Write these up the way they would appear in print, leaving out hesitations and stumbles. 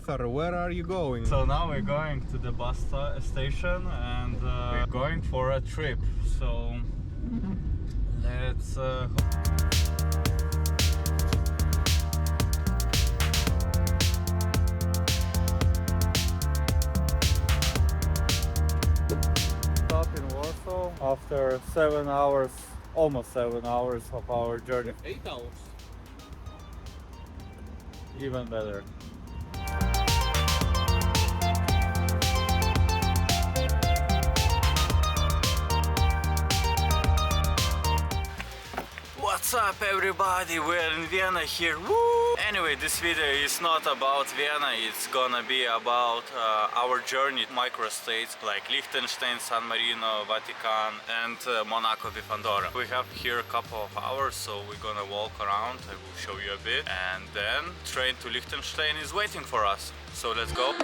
Cesar, where are you going? So now we're going to the bus station and we're going for a trip. So let's stop in Warsaw after 7 hours, almost 7 hours of our journey. 8 hours. Even better. What's up everybody, we're in Vienna here, woo! Anyway, this video is not about Vienna, it's gonna be about our journey to microstates like Liechtenstein, San Marino, Vatican and Monaco with Andorra. We have here a couple of hours, so we're gonna walk around, I will show you a bit, and then train to Liechtenstein is waiting for us, so let's go.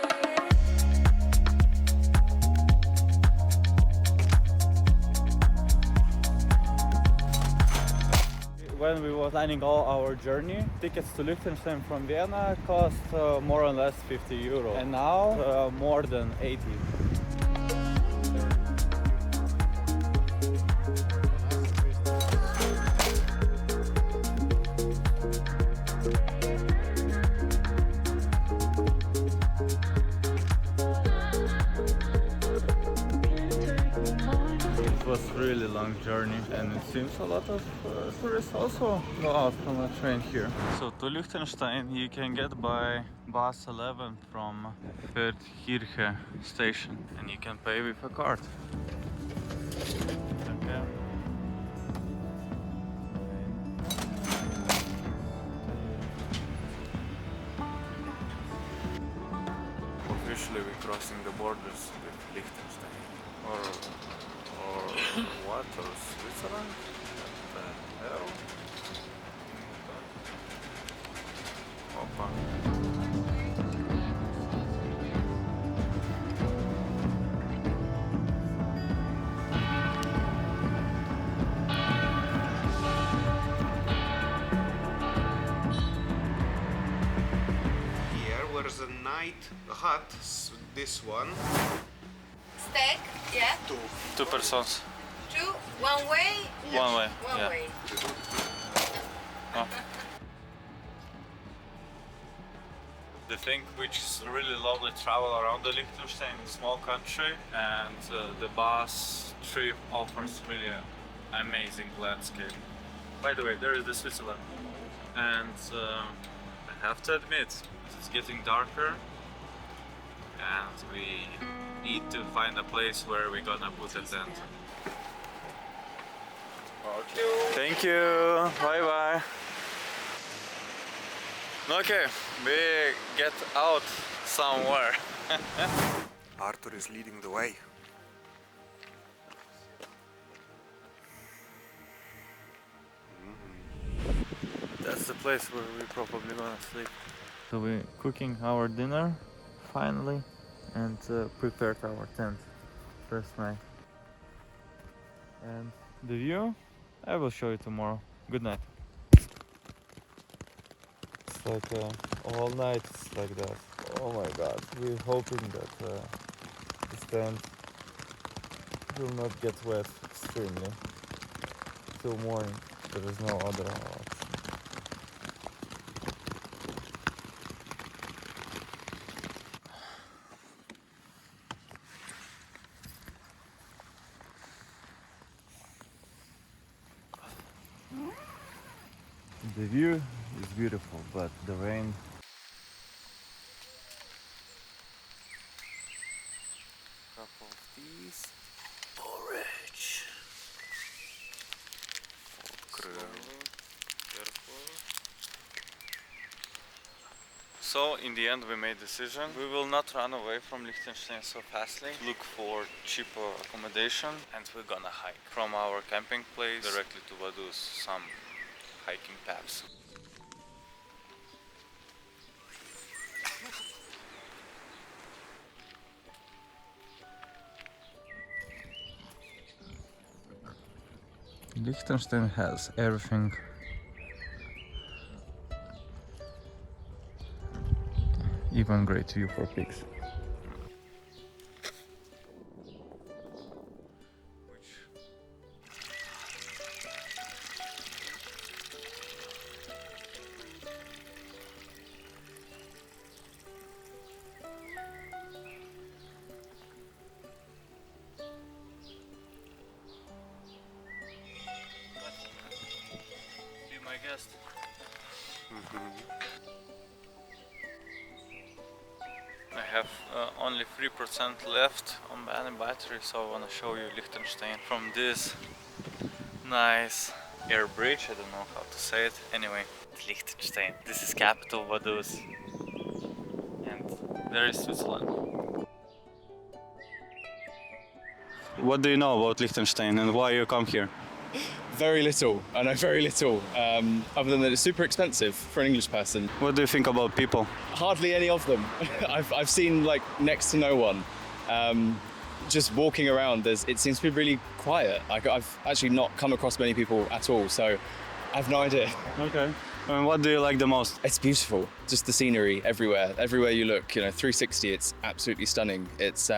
When we were planning all our journey, tickets to Liechtenstein from Vienna cost more or less 50 euro, and now more than 80. It was a really long journey, and it seems a lot of tourists also go out from a train here. So to Liechtenstein you can get by bus 11 from Kirche station, and you can pay with a card. Okay. Officially we're crossing the borders with Liechtenstein. Or what? Or Switzerland? What the hell? Opa. Here, where's the night hut? This one. Steak, yeah. Two persons. Two, one way. One way, One yeah. way. Oh. The thing which is really lovely travel around the Liechtenstein small country, and the bus trip offers really amazing landscape. By the way, there is the Switzerland, and I have to admit it's getting darker, and we need to find a place where we're gonna put a tent. Okay. Thank you. Bye bye. Okay, we get out somewhere. Arthur is leading the way. That's the place where we're probably gonna sleep. So we're cooking our dinner finally, and prepared our tent first night. And the view, I will show you tomorrow. Good night. It's like all night it's like that. Oh my god, we're hoping that this tent will not get wet extremely till morning. There is no other option. The view is beautiful, but the rain. Couple of these. Porridge. So in the end we made a decision. We will not run away from Liechtenstein so fastly. Look for cheaper accommodation, and we're gonna hike from our camping place directly to Vaduz, some hiking paths. Liechtenstein has everything. Even great view for pigs. Be my guest. I have only 3% left on my battery, so I want to show you Liechtenstein from this nice air bridge. I don't know how to say it. Anyway, Liechtenstein. This is capital Vaduz, and there is Switzerland. What do you know about Liechtenstein and why you come here? Very little. I know very little, other than that it's super expensive for an English person. What do you think about people? Hardly any of them. I've seen like next to no one. Just walking around, it seems to be really quiet. I've actually not come across many people at all, so I have no idea. Okay. And what do you like the most? It's beautiful. Just the scenery everywhere. Everywhere you look, 360, it's absolutely stunning. It's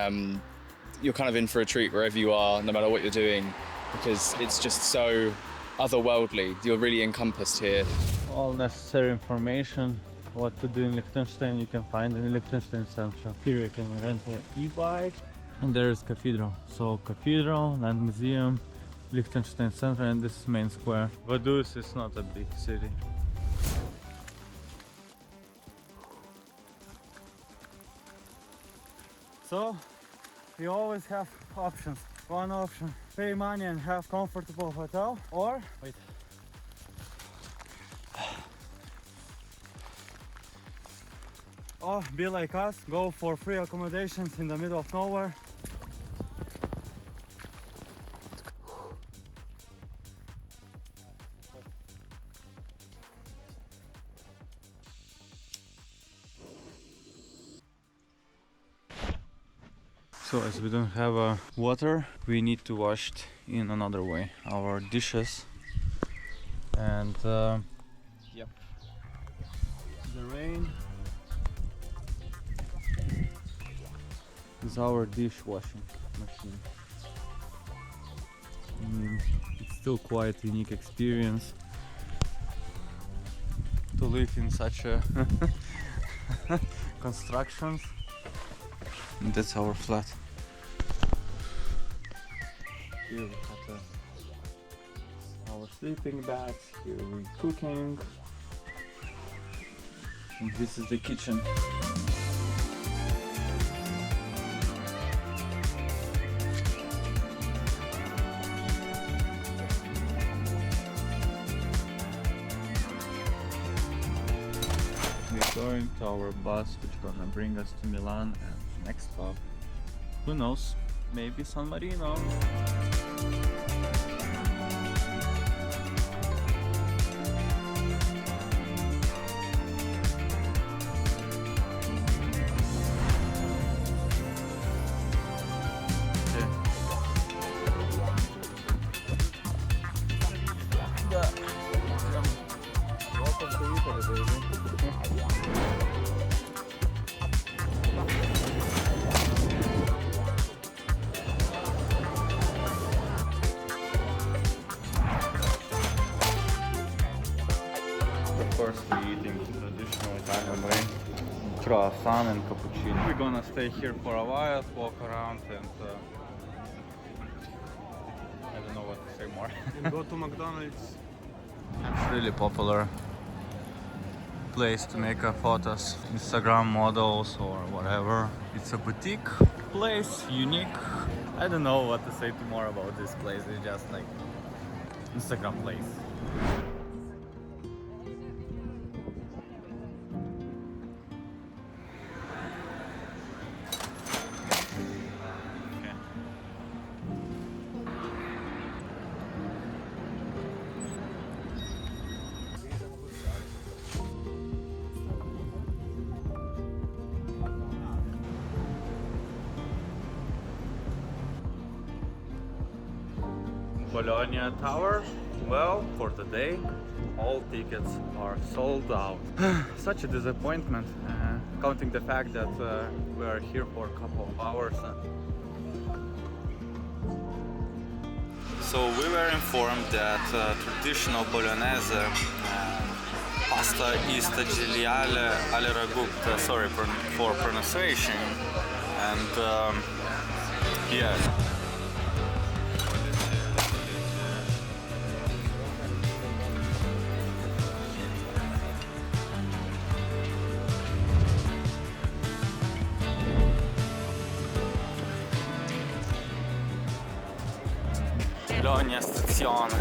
you're kind of in for a treat wherever you are, no matter what you're doing, because it's just so otherworldly. You're really encompassed here. All necessary information, what to do in Liechtenstein, you can find in Liechtenstein Central. Here you can rent an e-bike, and there is cathedral. So cathedral, land museum, Liechtenstein Central, and this is main square. Vaduz is not a big city. So you always have options. One option, pay money and have comfortable hotel, or wait. Or be like us, go for free accommodations in the middle of nowhere. So as we don't have water, we need to wash it in another way, our dishes. And yep, the rain is our dishwashing machine. It's still quite a unique experience to live in such a constructions. And that's our flat. Here we have our sleeping bags, here we're cooking, and this is the kitchen. We're going to our bus, which is gonna bring us to Milan, and next stop, who knows, maybe San Marino. Welcome to Italy, baby. Of course, we're eating traditional Italian way, croissant and cappuccino. We're gonna stay here for a while, walk around, and I don't know what to say more. And go to McDonald's. It's really popular place to make photos, Instagram models or whatever. It's a boutique place, unique. I don't know what to say more about this place. It's just like Instagram place. Bologna Tower, well, for today, all tickets are sold out. Such a disappointment, counting the fact that we are here for a couple of hours. So we were informed that traditional Bolognese pasta is tagliale alle ragù, sorry for pronunciation, and yeah. Bologna stazione.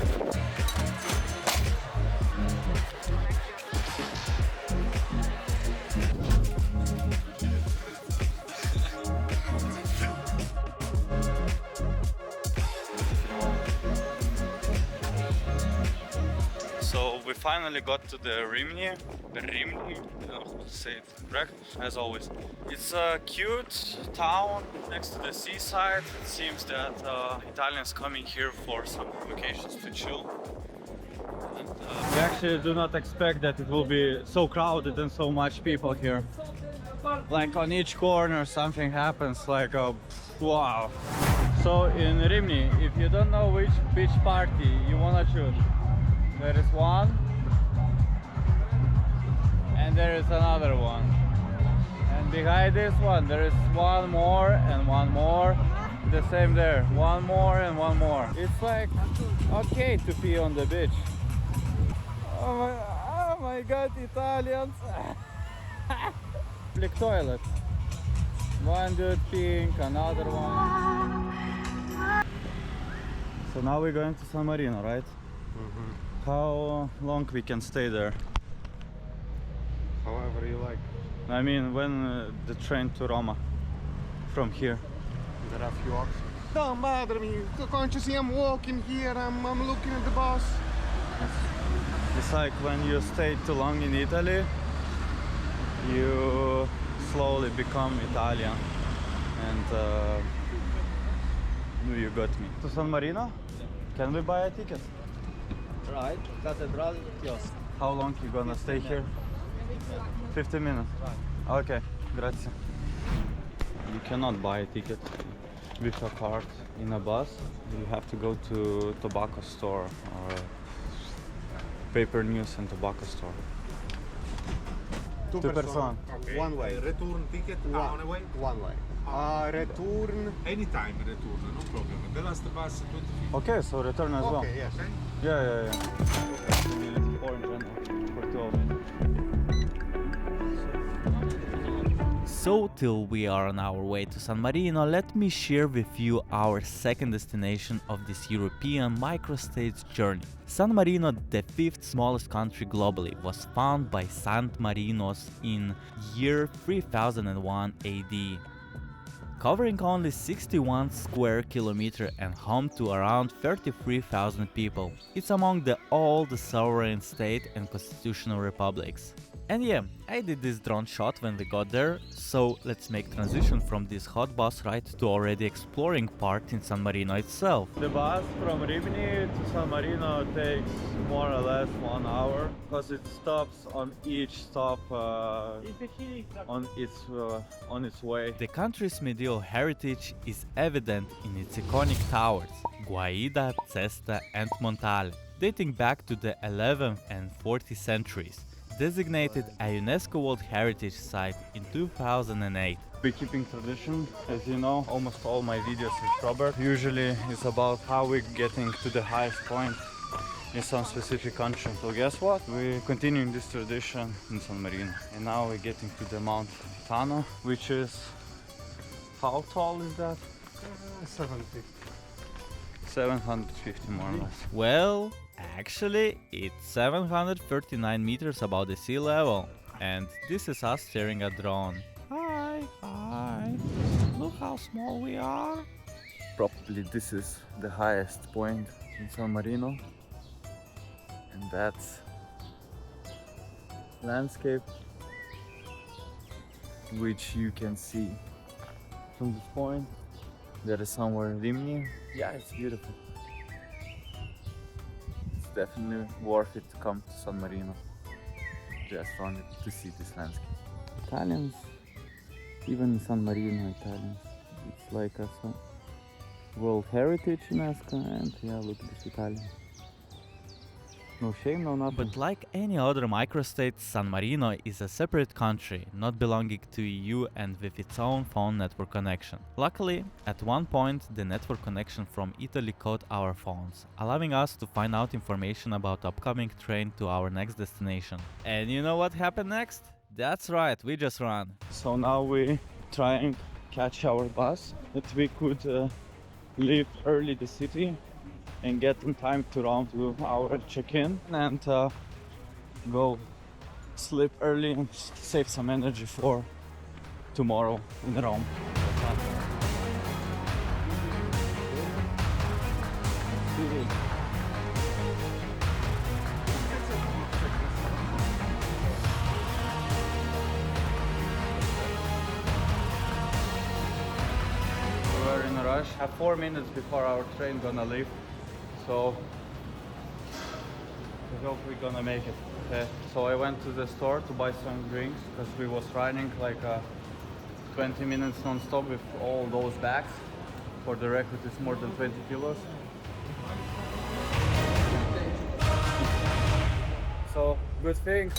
So we finally got to the Rimini. Rimini, I don't know how to say it correct, as always. It's a cute town next to the seaside. It seems that Italians coming here for some vacations to chill. And, we actually do not expect that it will be so crowded and so much people here. Like on each corner something happens, like wow. So in Rimini, if you don't know which beach party you wanna choose, there is one and there is another one, and behind this one there is one more and one more, the same there, one more and one more. It's like okay to pee on the beach. Oh my god, Italians. Public toilet, one dude peeing, another one. So now we're going to San Marino, right? How long we can stay there? However you like. I mean, when the train to Roma from here? There are a few options. Don't bother me. Can't you see I'm walking here? I'm looking at the bus. It's like when you stay too long in Italy, you slowly become Italian. And you got me. To San Marino? Can we buy a ticket? Right, Cathedral kiosk. How long you gonna stay here? 15 minutes. Right. Okay, grazie. You cannot buy a ticket with a card in a bus. You have to go to tobacco store or paper news and tobacco store. Two person. Okay. One way. Return ticket on a way? One way. Return. Anytime return, no problem. The last bus 25. Okay, so return as well. Okay, yes. Okay? Yeah. Or in general, for 12. So till we are on our way to San Marino, let me share with you our second destination of this European microstates journey. San Marino, the fifth smallest country globally, was founded by Saint Marinos in year 3001 AD. Covering only 61 square kilometers and home to around 33,000 people. It's among the oldest sovereign state and constitutional republics. And yeah, I did this drone shot when we got there, so let's make transition from this hot bus ride to already exploring part in San Marino itself. The bus from Rimini to San Marino takes more or less 1 hour because it stops on each stop on its way. The country's medieval heritage is evident in its iconic towers, Guaida, Cesta and Montale, dating back to the 11th and 14th centuries. Designated a UNESCO World Heritage Site in 2008. Beekeeping tradition, as you know, almost all my videos with Robert usually is about how we're getting to the highest point in some specific country. So guess what? We're continuing this tradition in San Marino. And now we're getting to the Mount Titano, which is... how tall is that? 750. 750 more or less. Well, actually, it's 739 meters above the sea level. And this is us steering a drone. Hi! Look how small we are! Probably this is the highest point in San Marino. And that's landscape which you can see from this point. There is somewhere Rimini. Yeah, it's beautiful. It's definitely worth it to come to San Marino. Just wanted to see this landscape. Italians, even in San Marino, Italians. It's like a World Heritage UNESCO, and yeah, look at this Italian. No shame, no nothing. But like any other microstate, San Marino is a separate country, not belonging to EU and with its own phone network connection. Luckily, at one point the network connection from Italy caught our phones, allowing us to find out information about upcoming train to our next destination. And you know what happened next? That's right, we just ran. So now we try and catch our bus that we could leave early the city and get in time to run to our check-in and go sleep early and save some energy for tomorrow in Rome. We're in a rush. 4 minutes before our train gonna leave. So I hope we're gonna make it. Okay. So I went to the store to buy some drinks because we was riding like 20 minutes non-stop with all those bags. For the record, it's more than 20 kilos. So good thing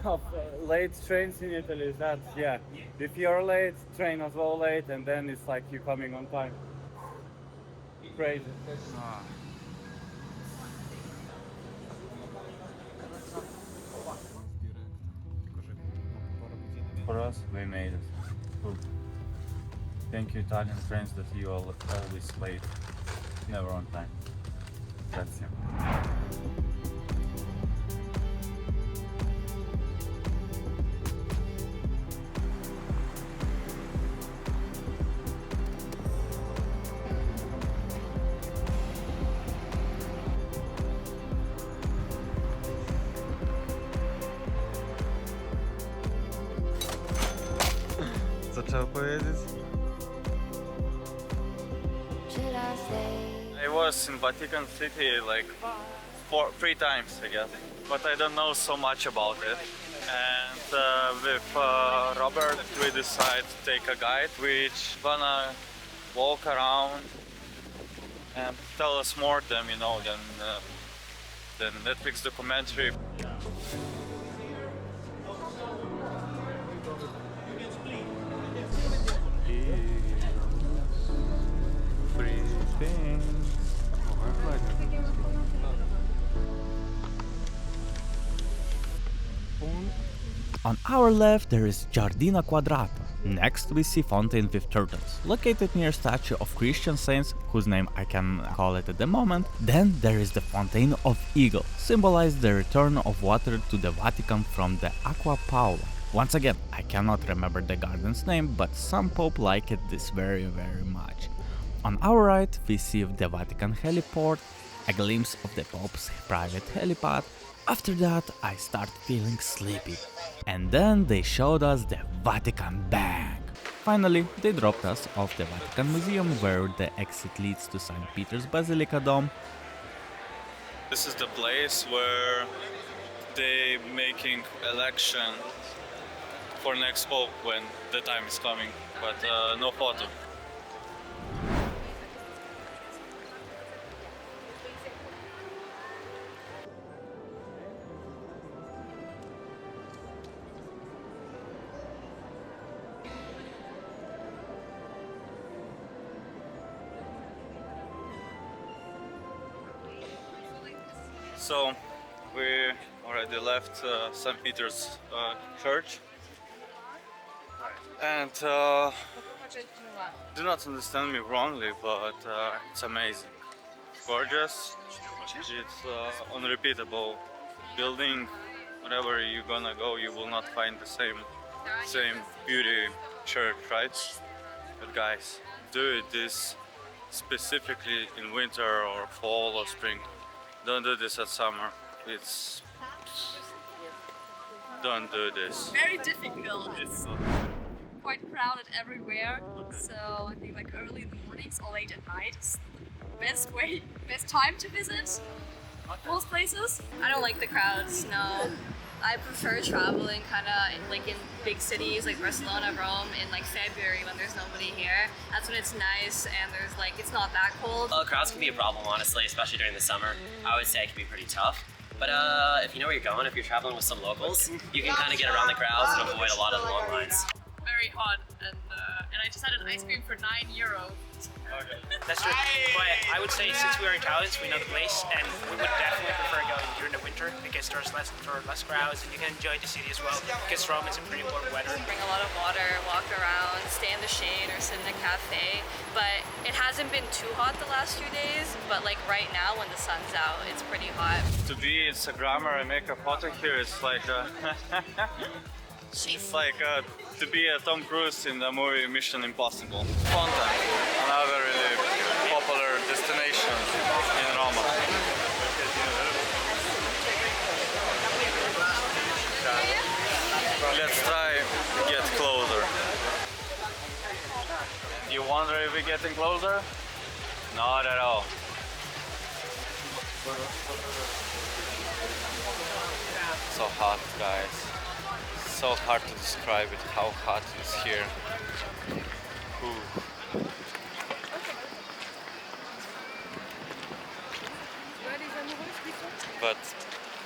of late trains in Italy is that, yeah, if you're late, train as well late, and then it's like you coming on time. Crazy. For us, we made it. Cool. Thank you, Italian friends, that you are always late, never on time. That's it. Co trzeba powiedzieć? I was in Vatican City like 3 times, I guess, but I don't know so much about it. And with Robert, we decided to take a guide which gonna walk around and tell us more than than Netflix documentary. On our left there is Giardino Quadrato. Next we see fountain with turtles, located near statue of Christian saints, whose name I can call it at the moment. Then there is the Fountain of Eagle, symbolizes the return of water to the Vatican from the Acqua Paula. Once again, I cannot remember the garden's name, but some pope liked this very much. On our right we see the Vatican heliport, a glimpse of the Pope's private helipad. After that I start feeling sleepy. And then they showed us the Vatican Bank. Finally, they dropped us off the Vatican Museum, where the exit leads to St. Peter's Basilica Dome. This is the place where they making election for next pope when the time is coming, but no photo. So we already left St. Peter's Church, and do not understand me wrongly, but it's amazing, gorgeous. It's unrepeatable building. Wherever you're gonna go, you will not find the same beauty church, right? But guys, do this specifically in winter or fall or spring. Don't do this at summer. Don't do this. Very difficult. It's quite crowded everywhere. So I think like early in the mornings or late at night, best time to visit most places. I don't like the crowds, no. I prefer traveling in big cities like Barcelona, Rome in like February when there's nobody here. That's when it's nice and there's it's not that cold. Well, crowds can be a problem, honestly, especially during the summer. I would say it can be pretty tough. But if you know where you're going, if you're traveling with some locals, you can kind of get around the crowds and avoid a lot of the long lines. Very hot and I just had an ice cream for €9. That's true. But I would say since we are Italians, we know the place, and we would definitely prefer going during the winter because there's less crowds and you can enjoy the city as well. Because Rome is in pretty warm weather. Bring a lot of water, walk around, stay in the shade or sit in a cafe. But it hasn't been too hot the last few days. But like right now when the sun's out, it's pretty hot. To be Instagrammer and make a photo here, it's like to be a Tom Cruise in the movie Mission Impossible. Fontaine, another really popular destination in Roma. Let's try get closer. You wonder if we're getting closer? Not at all. So hot, guys. So hard to describe it, how hot it is here. Ooh. But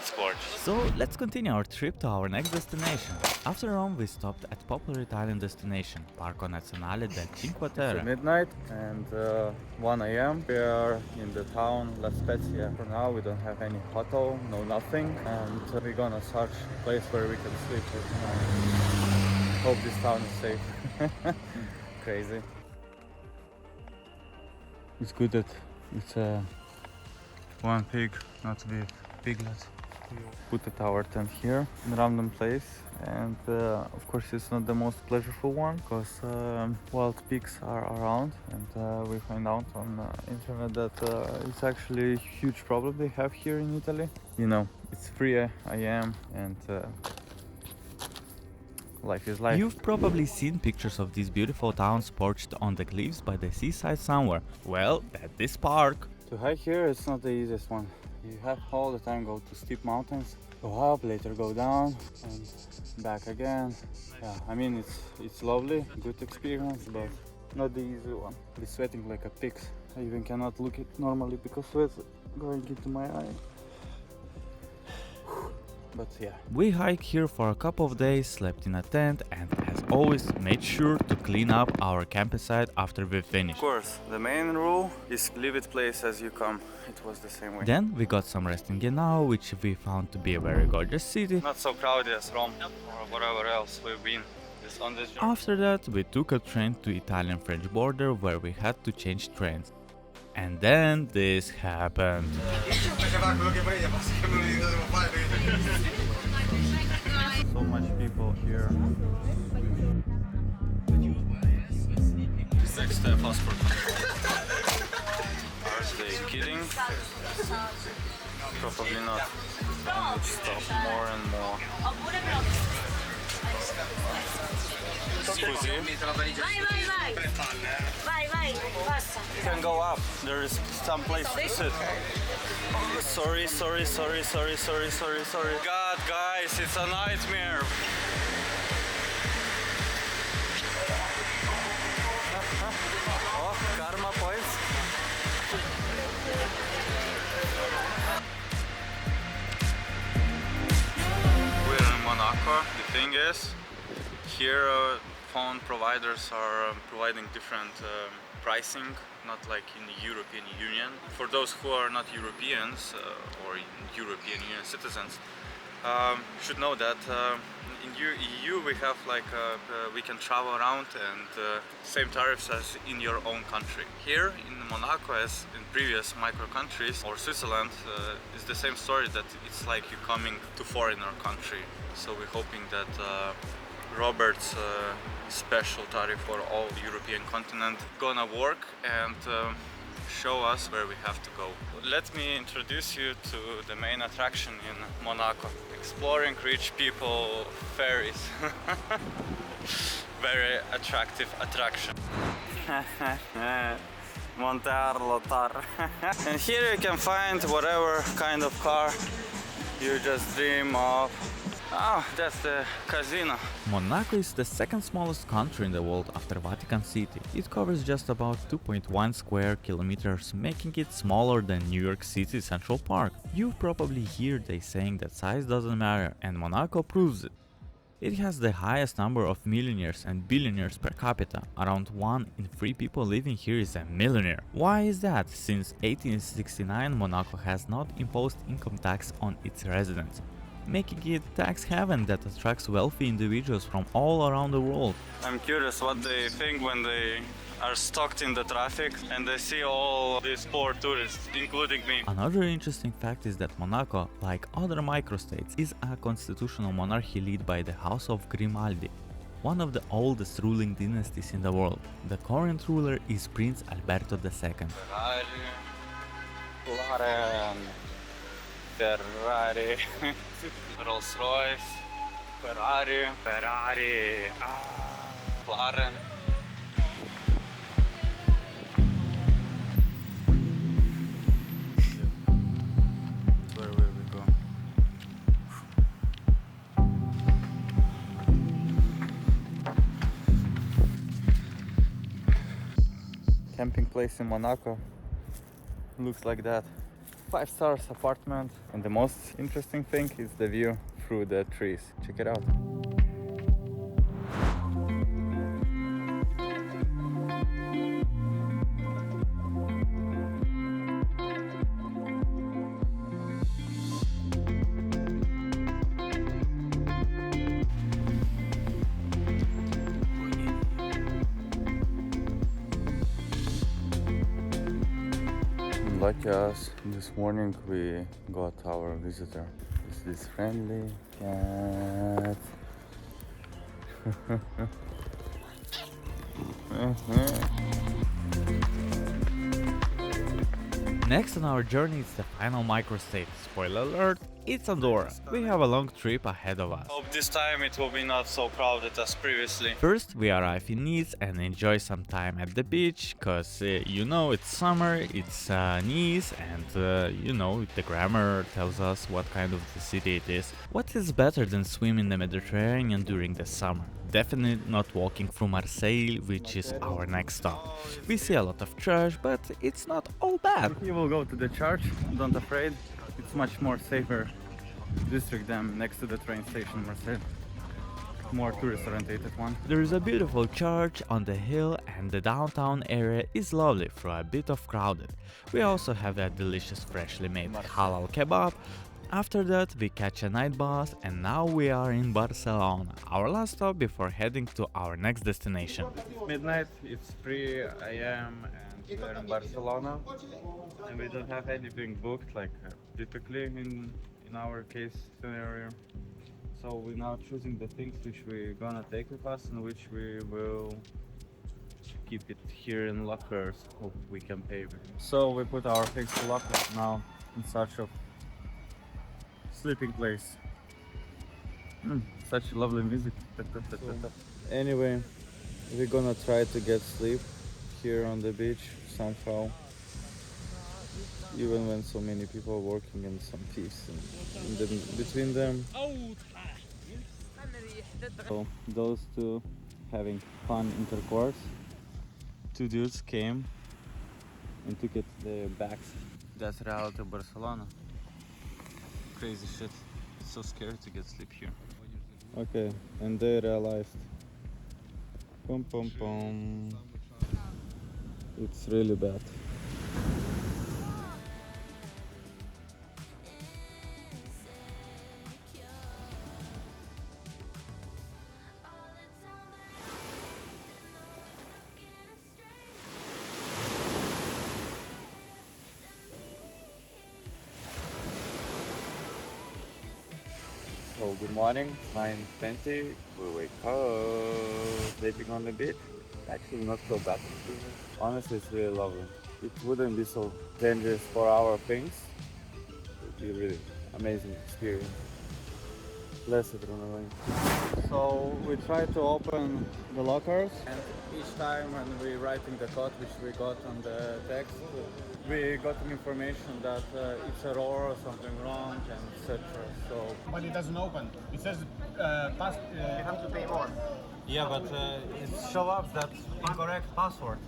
it's gorgeous. So let's continue our trip to our next destination. After Rome, we stopped at popular Italian destination, Parco Nazionale del Cinque Terre. Midnight and 1 a.m. We are in the town La Spezia. For now we don't have any hotel, no nothing, and we're gonna search a place where we can sleep tonight. Hope this town is safe. Crazy. It's good that it's one pig, not with piglets. Put a tower tent here in a random place, and of course it's not the most pleasurable one because wild pigs are around, and we find out on internet that it's actually a huge problem they have here in Italy. You know, it's 3 a.m. and life is life. You've probably seen pictures of these beautiful towns perched on the cliffs by the seaside somewhere. Well, at this park. To hike here, it's not the easiest one. You have all the time go to steep mountains, go up, later go down, and back again. Yeah, I mean it's lovely, good experience, but not the easy one. I'll be sweating like a pig. I even cannot look it normally because sweat's going into my eye. But yeah. We hiked here for a couple of days, slept in a tent, and as always made sure to clean up our campsite after we finished. Of course, the main rule is leave it place as you come. It was the same way. Then we got some rest in Genoa, which we found to be a very gorgeous city. Not so crowded as Rome or whatever else we've been on this journey. After that, we took a train to Italian-French border where we had to change trains. And then this happened. So much people here. Next passport. Are they kidding? Probably not. It stop more and more. Scusi? Vai, passa. You can go up. There is some place to sit. Sorry. God, guys, it's a nightmare. Oh, karma points. We're in Monaco. The thing is, here phone providers are providing different pricing, not like in the European Union. For those who are not Europeans or European Union citizens, should know that in EU we have we can travel around and same tariffs as in your own country. Here in Monaco, as in previous micro countries or Switzerland, is the same story, that it's like you coming to foreigner country. So we're hoping that Robert's special tariff for all European continent gonna work and show us where we have to go. Let me introduce you to the main attraction in Monaco. Exploring rich people ferries. Very attractive attraction. Monte-Carlo tar. And here you can find whatever kind of car you just dream of. Oh, that's the casino. Monaco is the second smallest country in the world after Vatican City. It covers just about 2.1 square kilometers, making it smaller than New York City Central Park. You've probably heard they saying that size doesn't matter, and Monaco proves it. It has the highest number of millionaires and billionaires per capita. Around 1 in 3 people living here is a millionaire. Why is that? Since 1869 Monaco has not imposed income tax on its residents, making it tax heaven that attracts wealthy individuals from all around the world. I'm curious what they think when they are stuck in the traffic and they see all these poor tourists, including me. Another interesting fact is that Monaco, like other microstates, is a constitutional monarchy led by the House of Grimaldi, one of the oldest ruling dynasties in the world. The current ruler is Prince Alberto II. Ferrari, McLaren, Ferrari, Rolls Royce, Ferrari, McLaren. Where will we go? Camping place in Monaco looks like that. 5 stars apartment, and the most interesting thing is the view through the trees. Check it out. Like us, this morning we got our visitor. It's this friendly cat. Next on our journey is the final microstate. Spoiler alert, it's Andorra. We have a long trip ahead of us. Hope this time it will be not so crowded as previously. First, we arrive in Nice and enjoy some time at the beach, cause you know it's summer, it's Nice, and you know the grammar tells us what kind of the city it is. What is better than swimming in the Mediterranean during the summer? Definitely not walking through Marseille, which is our next stop. We see a lot of trash, but it's not all bad. You will go to the church, don't afraid. It's much more safer district than next to the train station Marseille. More tourist-oriented one. There is a beautiful church on the hill, and the downtown area is lovely, though a bit of crowded. We also have a delicious freshly made halal kebab. After that we catch a night bus, and now we are in Barcelona, our last stop before heading to our next destination. Midnight, it's 3 a.m. and we're in Barcelona, and we don't have anything booked like typically in our case scenario. So we're now choosing the things which we're gonna take with us and which we will keep it here in lockers, hope we can pay with. So we put our things to lockers now in search of sleeping place. Such lovely music. Anyway, we're gonna try to get sleep here on the beach somehow, even when so many people are working and some peace in between them. So those two having fun intercourse. 2 dudes came and took it their backs. That's reality of Barcelona. Crazy shit. It's so scary to get sleep here. Okay, and they realized. Pum pum pum. It's really bad. So good morning, 9:20. We wake up, sleeping on the beach. Actually not so bad. Honestly, it's really lovely. It wouldn't be so dangerous for our things. It would be a really amazing experience. So we try to open the lockers, and each time when we writing the code which we got on the text, we got an information that it's error or something wrong and etc. So. But it doesn't open. It says you have to pay more. Yeah, but it shows up that incorrect password.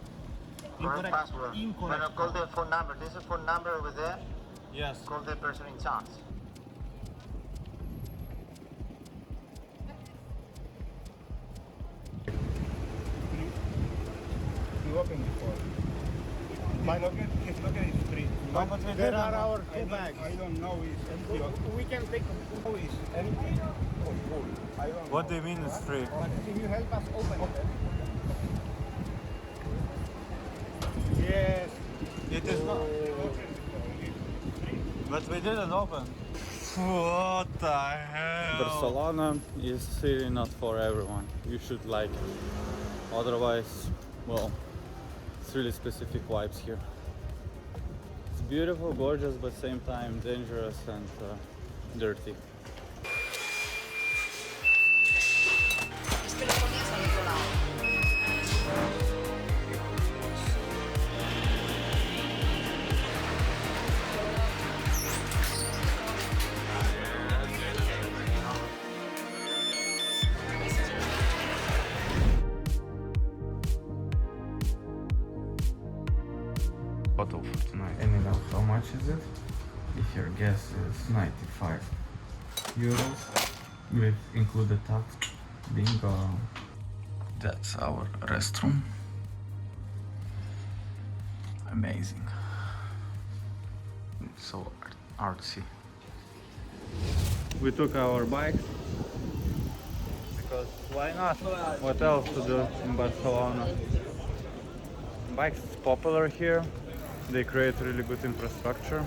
Incorrect password. Incorrect. Well, call the phone number. This is phone number over there. Yes. Call the person in charge. You opened before. My login is free. No, but there are our two bags. I don't know it's empty. We can take Oh, it's empty or full. I don't what know. do you mean it's free? Can you help us open it? Yes. It is not. But we didn't open. What the hell? Barcelona is city not for everyone. You should like it. Otherwise, well, it's really specific vibes here. It's beautiful, gorgeous, but same time dangerous and dirty. Bottle for tonight. Any doubt how much is it? If your guess is 95 euros with included tax. Bingo. That's our restroom. Amazing. It's so artsy. We took our bikes because why not? What else to do in Barcelona? Bikes is popular here. They create really good infrastructure.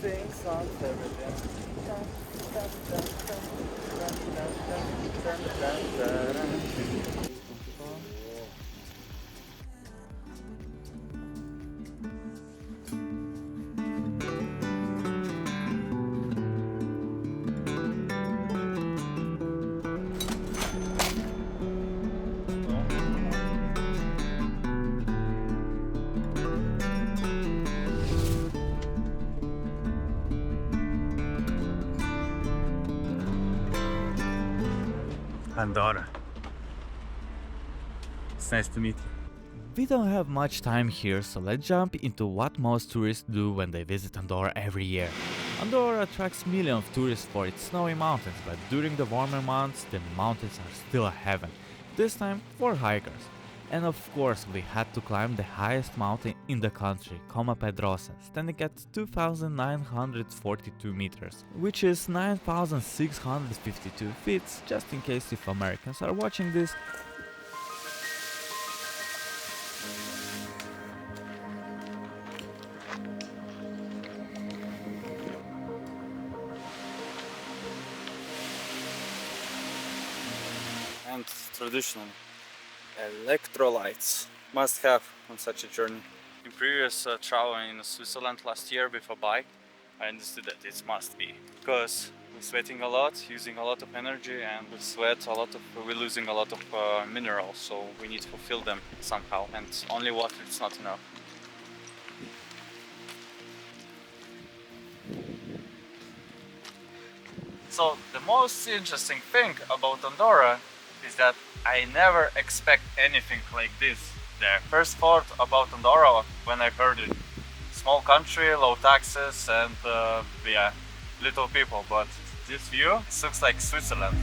Sing songs every day. Andorra. It's nice to meet you. We don't have much time here, so let's jump into what most tourists do when they visit Andorra every year. Andorra attracts millions of tourists for its snowy mountains, but during the warmer months, the mountains are still a heaven, this time for hikers. And of course, we had to climb the highest mountain in the country, Coma Pedrosa, standing at 2,942 meters, which is 9,652 feet, just in case if Americans are watching this. And traditional electrolytes must have on such a journey. In previous travel in Switzerland last year with a bike, I understood that it must be, because we're sweating a lot, using a lot of energy, and with sweat we're losing a lot of minerals, so we need to fulfill them somehow, and only water is not enough. So the most interesting thing about Andorra is that I never expect anything like this. The first thought about Andorra when I heard it, small country, low taxes, and yeah, little people, but this view looks like Switzerland.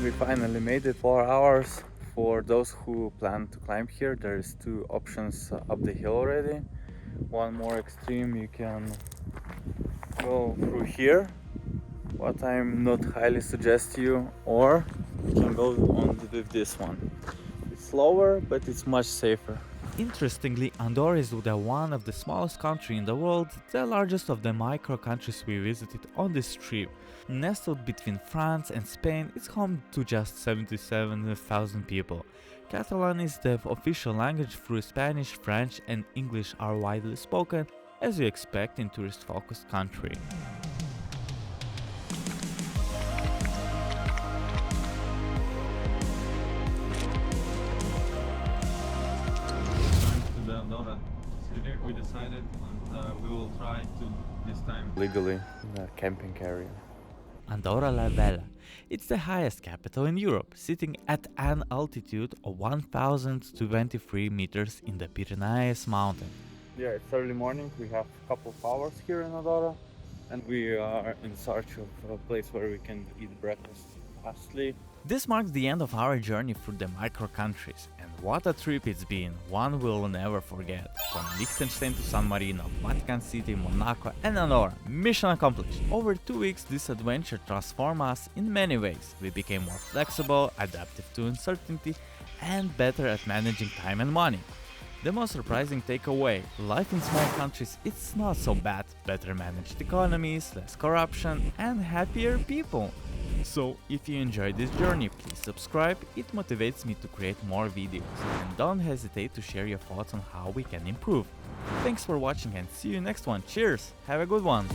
We finally made it. 4 hours. For those who plan to climb here, there is 2 options up the hill already. One more extreme, you can go through here, what I'm not highly suggest you, or you can go on with this one. It's slower, but it's much safer. Interestingly, Andorra is one of the smallest countries in the world, the largest of the micro countries we visited on this trip. Nestled between France and Spain, it's home to just 77,000 people. Catalan is the official language, through Spanish, French and English are widely spoken, as you expect in tourist-focused country. We decided we will try to this time legally in a camping area. Andorra la Vella. It's the highest capital in Europe, sitting at an altitude of 1023 meters in the Pyrenees mountain. Yeah, it's early morning. We have a couple of hours here in Andorra, and we are in search of a place where we can eat breakfast fastly. This marks the end of our journey through the micro countries, and what a trip it's been, one we'll never forget. From Liechtenstein to San Marino, Vatican City, Monaco and Andorra, mission accomplished. Over 2 weeks this adventure transformed us in many ways. We became more flexible, adaptive to uncertainty and better at managing time and money. The most surprising takeaway, life in small countries it's not so bad, better managed economies, less corruption and happier people. So, if you enjoyed this journey, please subscribe, it motivates me to create more videos, and don't hesitate to share your thoughts on how we can improve. Thanks for watching and see you next one, cheers, have a good one!